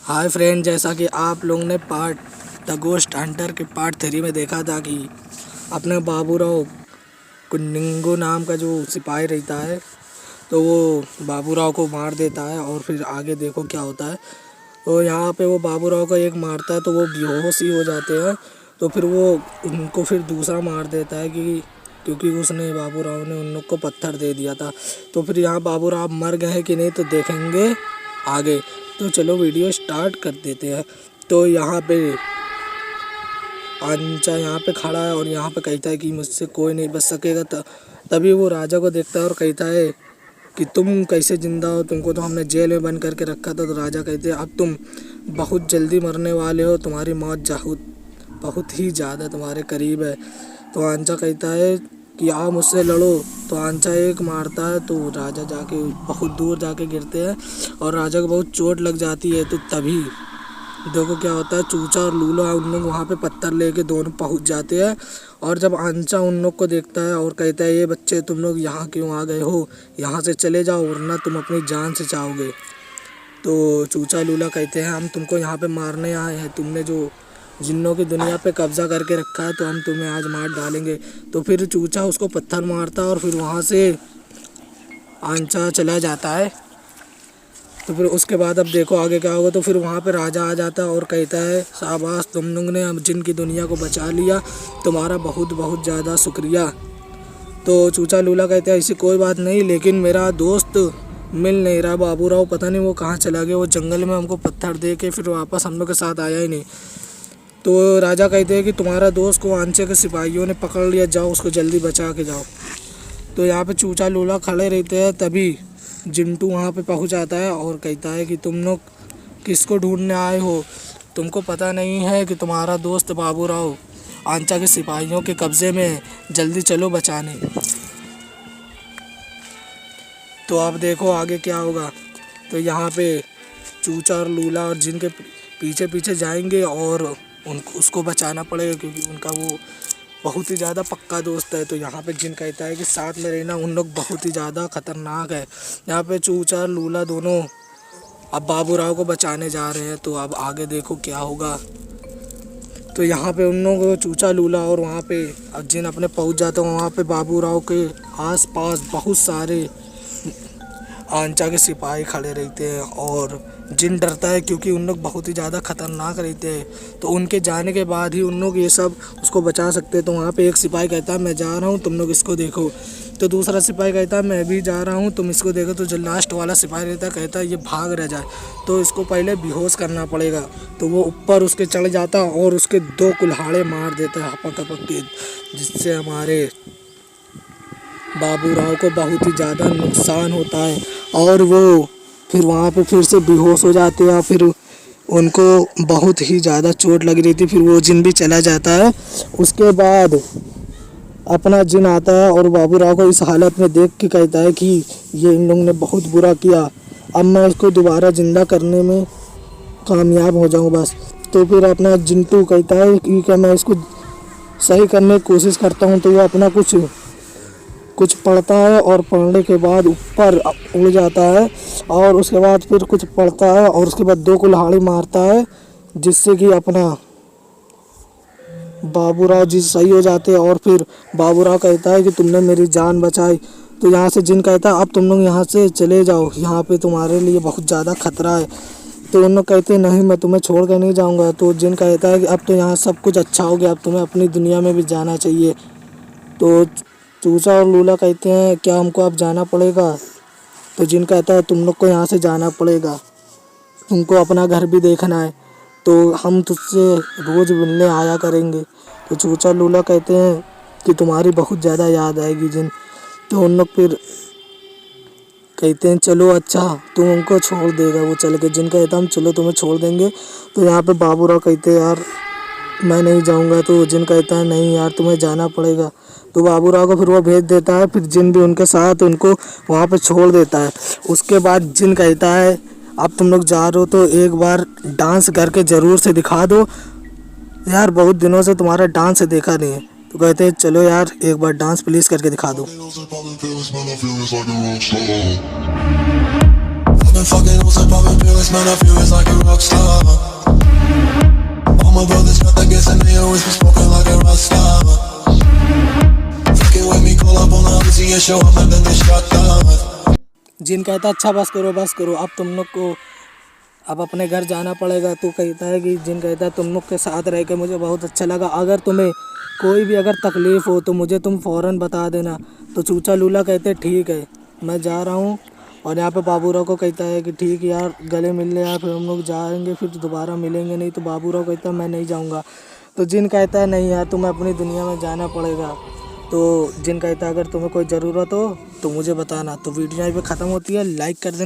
Hi friend, जैसा कि आप लोगों ने पार्ट द गोस्ट हंटर के पार्ट 3 में देखा था कि अपने बाबूराव कुन्निंगो नाम का जो सिपाही रहता है तो वो बाबूराव को मार देता है। और फिर आगे देखो क्या होता है। तो यहाँ पे वो बाबूराव को एक मारता है तो वो बेहोश ही हो जाते हैं। तो फिर वो उनको फिर दूसरा मार देता है क्योंकि उसने बाबूराव ने उन लोग को पत्थर दे दिया था। तो फिर यहाँ बाबूराव मर गए हैं कि नहीं तो देखेंगे आगे। तो चलो वीडियो स्टार्ट कर देते हैं। तो यहाँ पे आंचा यहाँ पे खड़ा है और यहाँ पे कहता है कि मुझसे कोई नहीं बच सकेगा। तभी वो राजा को देखता है और कहता है कि तुम कैसे जिंदा हो, तुमको तो हमने जेल में बंद करके रखा था। तो राजा कहते हैं अब तुम बहुत जल्दी मरने वाले हो, तुम्हारी मौत बहुत ही ज़्यादा तुम्हारे करीब है। तो आंचा कहता है कि आओ मुझसे लड़ो। तो आंचा एक मारता है तो राजा जाके बहुत दूर जाके गिरते हैं और राजा को बहुत चोट लग जाती है। तो तभी देखो क्या होता है, चूचा और लूला उन लोग वहाँ पे पत्थर लेके दोनों पहुँच जाते हैं। और जब आंचा उन लोग को देखता है और कहता है ये बच्चे तुम लोग यहाँ क्यों आ गए हो, यहाँ से चले जाओ वरना तुम अपनी जान से चाहोगे। तो चूचा लूला कहते हैं हम तुमको यहाँ पे मारने आए हैं, तुमने जो जिन्नों की दुनिया पे कब्जा करके रखा है तो हम तुम्हें आज मार डालेंगे। तो फिर चूचा उसको पत्थर मारता है और फिर वहाँ से आंचा चला जाता है। तो फिर उसके बाद अब देखो आगे क्या होगा। तो फिर वहाँ पे राजा आ जाता है और कहता है शाबाश, तुम लोग ने जिन की दुनिया को बचा लिया, तुम्हारा बहुत बहुत ज़्यादा शुक्रिया। तो चूचा लूला कहते हैं ऐसी कोई बात नहीं, लेकिन मेरा दोस्त मिल नहीं रहा, बाबूराव पता नहीं वो कहाँ चला गया। वो जंगल में हमको पत्थर दे के फिर वापस हम लोग के साथ आया ही नहीं। तो राजा कहते हैं कि तुम्हारा दोस्त को आंचे के सिपाहियों ने पकड़ लिया, जाओ उसको जल्दी बचा के जाओ। तो यहाँ पे चूचा लूला खड़े रहते हैं। तभी जिंटू वहाँ पे पहुँच आता है और कहता है कि तुम लोग किसको ढूंढने आए हो, तुमको पता नहीं है कि तुम्हारा दोस्त बाबूराव आंचा के सिपाहियों के कब्जे में, जल्दी चलो बचाने। तो अब देखो आगे क्या होगा। तो यहाँ पे चूचा और लूला और जिन के पीछे पीछे जाएंगे और उसको बचाना पड़ेगा क्योंकि उनका वो बहुत ही ज़्यादा पक्का दोस्त है। तो यहाँ पे जिन कहता है कि साथ में रहना, उन लोग बहुत ही ज़्यादा ख़तरनाक है। यहाँ पे चूचा और लूला दोनों अब बाबूराव को बचाने जा रहे हैं। तो अब आगे देखो क्या होगा। तो यहाँ पे उन लोग चूचा लूला और वहाँ पे अब जिन अपने पहुँच जाते हैं। वहाँ पे बाबूराव के आसपास बहुत सारे आंचा के सिपाही खड़े रहते हैं और जिन डरता है क्योंकि उन लोग बहुत ही ज़्यादा ख़तरनाक रहते हैं। तो उनके जाने के बाद ही उन लोग ये सब उसको बचा सकते हैं। तो वहाँ पे एक सिपाही कहता है मैं जा रहा हूँ, तुम लोग इसको देखो। तो दूसरा सिपाही कहता है मैं भी जा रहा हूँ, तुम इसको देखो। तो जो लास्ट वाला सिपाही रहता है कहता है ये भाग रह जाए तो इसको पहले बेहोश करना पड़ेगा। तो वो ऊपर उसके चढ़ जाता और उसके 2 कुल्हाड़े मार देता है हपक हपक के, जिससे हमारे बाबूराव को बहुत ही ज़्यादा नुकसान होता है और वो फिर वहाँ पे फिर से बेहोश हो जाते हैं। फिर उनको बहुत ही ज़्यादा चोट लग रही थी, फिर वो जिन भी चला जाता है। उसके बाद अपना जिन आता है और बाबूराव को इस हालत में देख के कहता है कि ये इन लोगों ने बहुत बुरा किया, अब मैं इसको दोबारा ज़िंदा करने में कामयाब हो जाऊँ बस। तो फिर अपना जिंटू कहता है कि क्या मैं इसको सही करने की कोशिश करता हूँ। तो वो अपना कुछ पढ़ता है और पढ़ने के बाद ऊपर उड़ जाता है और उसके बाद फिर कुछ पढ़ता है और उसके बाद 2 कुल्हाड़ी मारता है, जिससे कि अपना बाबूराव जी सही हो जाते हैं। और फिर बाबूराव कहता है कि तुमने मेरी जान बचाई। तो यहाँ से जिन कहता है अब तुम लोग यहाँ से चले जाओ, यहाँ पे तुम्हारे लिए बहुत ज़्यादा खतरा है। तो उन लोग कहते हैं नहीं, मैं तुम्हें छोड़ कर नहीं जाऊँगा। तो जिन कहता है कि अब तो यहाँ सब कुछ अच्छा हो गया, अब तुम्हें अपनी दुनिया में भी जाना चाहिए। तो चूचा और लूला कहते हैं क्या हमको अब जाना पड़ेगा। तो जिन कहता है तुम लोग को यहाँ से जाना पड़ेगा, तुमको अपना घर भी देखना है, तो हम तुझसे रोज़ मिलने आया करेंगे। तो चूचा लूला कहते हैं कि तुम्हारी बहुत ज़्यादा याद आएगी जिन। तो उन लोग फिर कहते हैं चलो अच्छा, तुम उनको छोड़ देगा वो चल के। जिन कहता हम चलो तुम्हें छोड़ देंगे। तो यहाँ पे बाबूराव कहते हैं यार मैं नहीं जाऊँगा। तो जिन कहता है नहीं यार तुम्हें जाना पड़ेगा। तो बाबूराव को फिर वो भेज देता है, फिर जिन भी उनके साथ उनको वहाँ पे छोड़ देता है। उसके बाद जिन कहता है अब तुम लोग जा रहे हो तो एक बार डांस करके ज़रूर से दिखा दो यार, बहुत दिनों से तुम्हारा डांस देखा नहीं है। तो कहते हैं चलो यार एक बार डांस प्लीज़ करके दिखा दो। been fucking hoes and popping pills, man, I feel it's like a rock star. All my brothers got that gas and they always been smoking like a rock star. Fucking with me, call up on the Uzi and show up and then they shot down. जिन कहता अच्छा बस करो, अब तुम लोग को अब अपने घर जाना पड़ेगा। तू कहता है कि जिन कहता है तुम लोग के साथ रह के मुझे बहुत अच्छा लगा, अगर तुम्हें कोई भी अगर तकलीफ़ हो तो मुझे तुम फ़ौरन बता देना। तो चूचा लूला कहते ठीक है मैं जा रहा हूँ। और यहाँ पे बाबूराव को कहता है कि ठीक यार गले मिल ले यार, फिर हम लोग जाएंगे, फिर दोबारा मिलेंगे नहीं। तो बाबूराव कहता है मैं नहीं जाऊँगा। तो जिन कहता है नहीं यार तुम्हें अपनी दुनिया में जाना पड़ेगा। तो जिन कहता है अगर तुम्हें कोई ज़रूरत हो तो मुझे बताना। तो वीडियो यहाँ पे ख़त्म होती है, लाइक कर देना।